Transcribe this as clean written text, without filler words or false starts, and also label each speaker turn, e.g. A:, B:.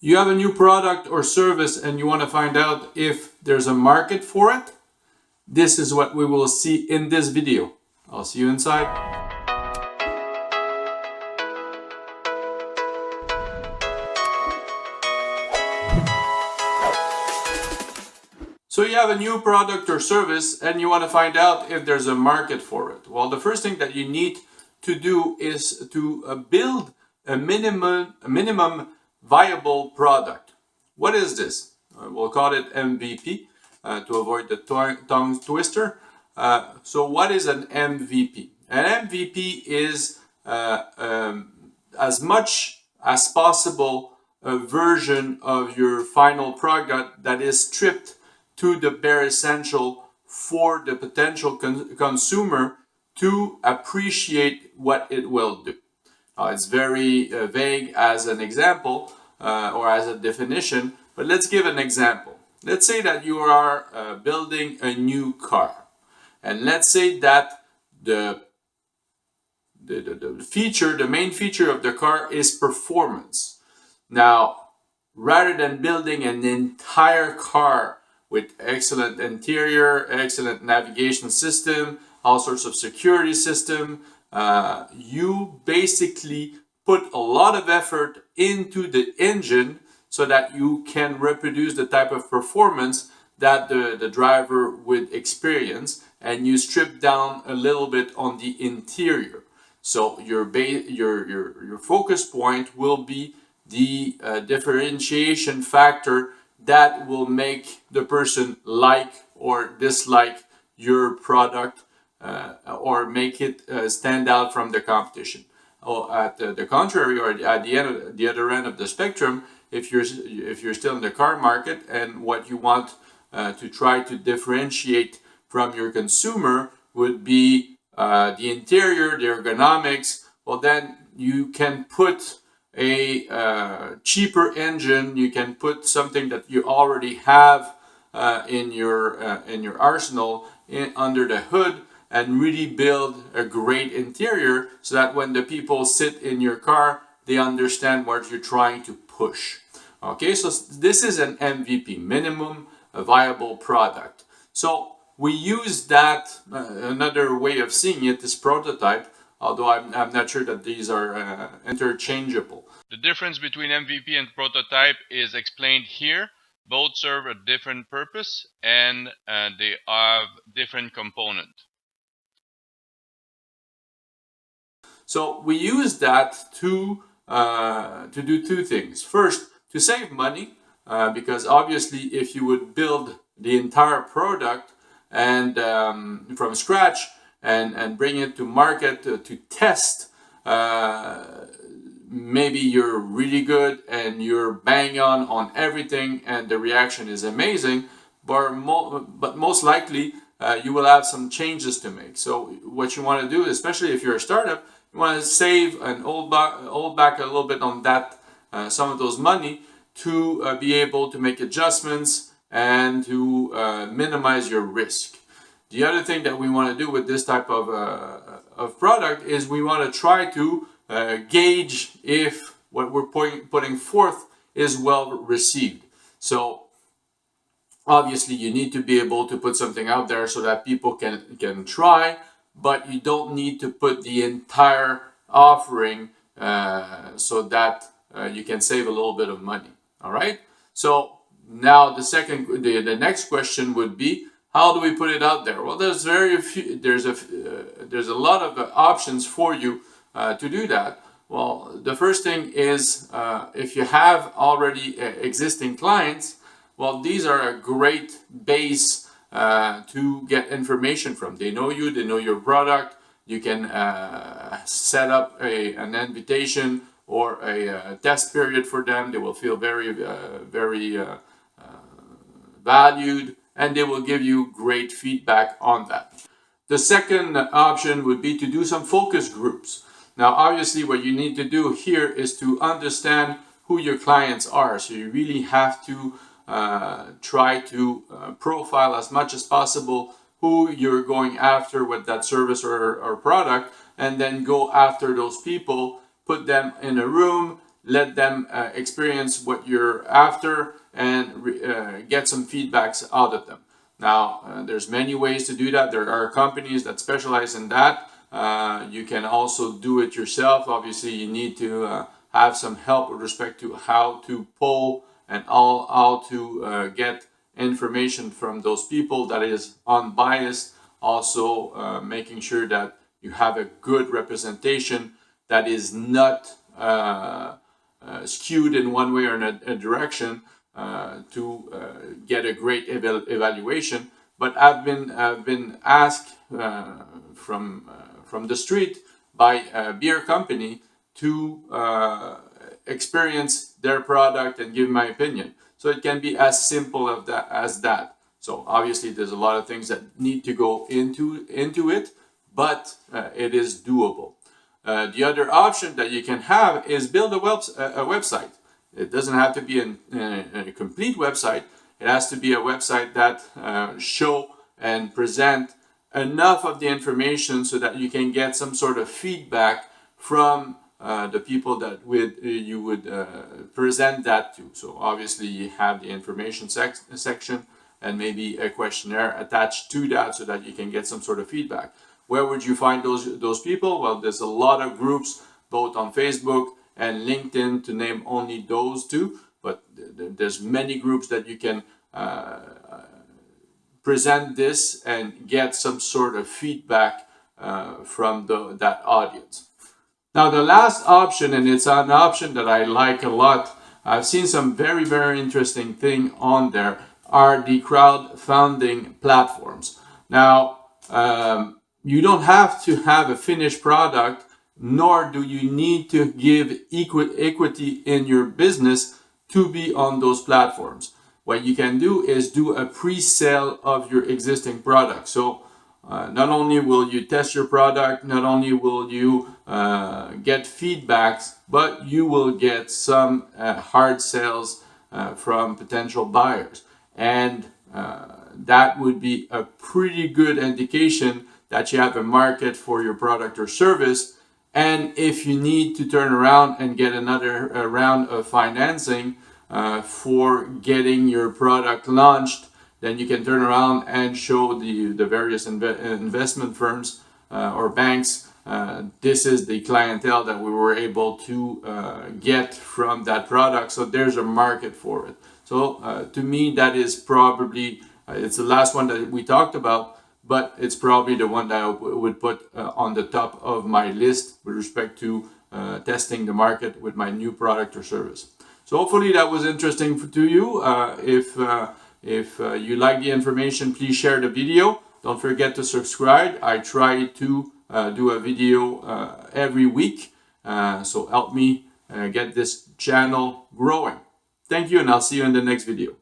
A: You have a new product or service and you want to find out if there's a market for it. This is what we will see in this video. I'll see you inside. So you have a new product or service and you want to find out if there's a market for it. Well, the first thing that you need to do is to build a minimum viable product. What is this? We'll call it MVP to avoid the tongue twister. So what is an MVP? An MVP is as much as possible a version of your final product that is stripped to the bare essential for the potential consumer to appreciate what it will do. It's very vague as an example or as a definition, but let's give an example. Let's say that you are building a new car, and let's say that the main feature of the car is performance. Now, rather than building an entire car with excellent interior, excellent navigation system, all sorts of security system, you basically put a lot of effort into the engine so that you can reproduce the type of performance that the driver would experience, and you strip down a little bit on the interior. So your focus point will be the differentiation factor that will make the person like or dislike your product or make it stand out from the competition. At the contrary, or at the other end of the spectrum, if you're still in the car market and what you want to try to differentiate from your consumer would be the interior, the ergonomics, well then you can put a cheaper engine, you can put something that you already have in your arsenal under the hood and really build a great interior so that when the people sit in your car, they understand what you're trying to push. Okay, so this is an MVP, minimum viable product. So we use that, another way of seeing it is prototype, although I'm not sure that these are interchangeable.
B: The difference between MVP and prototype is explained here. Both serve a different purpose and they have different components.
A: So we use that to do two things. First, to save money, because obviously if you would build the entire product and from scratch and bring it to market to test, maybe you're really good and you're bang on everything and the reaction is amazing, but most likely you will have some changes to make. So what you want to do, especially if you're a startup, you want to save and hold back a little bit on that, some of those money to be able to make adjustments and to minimize your risk. The other thing that we want to do with this type of product is we want to try to gauge if what we're putting forth is well received. So obviously you need to be able to put something out there so that people can try, but you don't need to put the entire offering so that you can save a little bit of money. All right. So now the next question would be, how do we put it out there? Well, there's a lot of options for you to do that. Well, the first thing is if you have already existing clients, well, these are a great base to get information from. They know you, they know your product. You can set up an invitation or a test period for them. They will feel very valued, and they will give you great feedback on that. The second option would be to do some focus groups. Now, obviously, what you need to do here is to understand who your clients are. So you really have to try to profile as much as possible who you're going after with that service or product, and then go after those people, put them in a room, let them experience what you're after and get some feedbacks out of them. Now, there's many ways to do that. There are companies that specialize in that. You can also do it yourself. Obviously, you need to have some help with respect to how to poll and how to get information from those people that is unbiased. Also, making sure that you have a good representation that is not skewed in one way or a direction to get a great evaluation. But I've been asked from the street by a beer company to experience their product and give my opinion. So it can be as simple as that. So obviously there's a lot of things that need to go into it, but it is doable. The other option that you can have is build a website. It doesn't have to be a complete website. It has to be a website that show and present enough of the information so that you can get some sort of feedback from the people that you would present that to. So obviously you have the information section and maybe a questionnaire attached to that so that you can get some sort of feedback. Where would you find those people? Well, there's a lot of groups both on Facebook and LinkedIn, to name only those two, but there's many groups that you can present this and get some sort of feedback from that audience. Now, the last option, and it's an option that I like a lot, I've seen some very, very interesting thing on there, are the crowdfunding platforms. Now, you don't have to have a finished product, nor do you need to give equity in your business to be on those platforms. What you can do is do a pre-sale of your existing product. So not only will you test your product, not only will you get feedbacks, but you will get some hard sales from potential buyers. And that would be a pretty good indication that you have a market for your product or service. And if you need to turn around and get another round of financing for getting your product launched, then you can turn around and show the various investment firms or banks, this is the clientele that we were able to get from that product. So there's a market for it. So to me, that is probably, it's the last one that we talked about, but it's probably the one that I would put on the top of my list with respect to testing the market with my new product or service. So hopefully that was interesting to you. If you like the information, please share the video. Don't forget to subscribe. I try to do a video every week. So help me get this channel growing. Thank you, and I'll see you in the next video.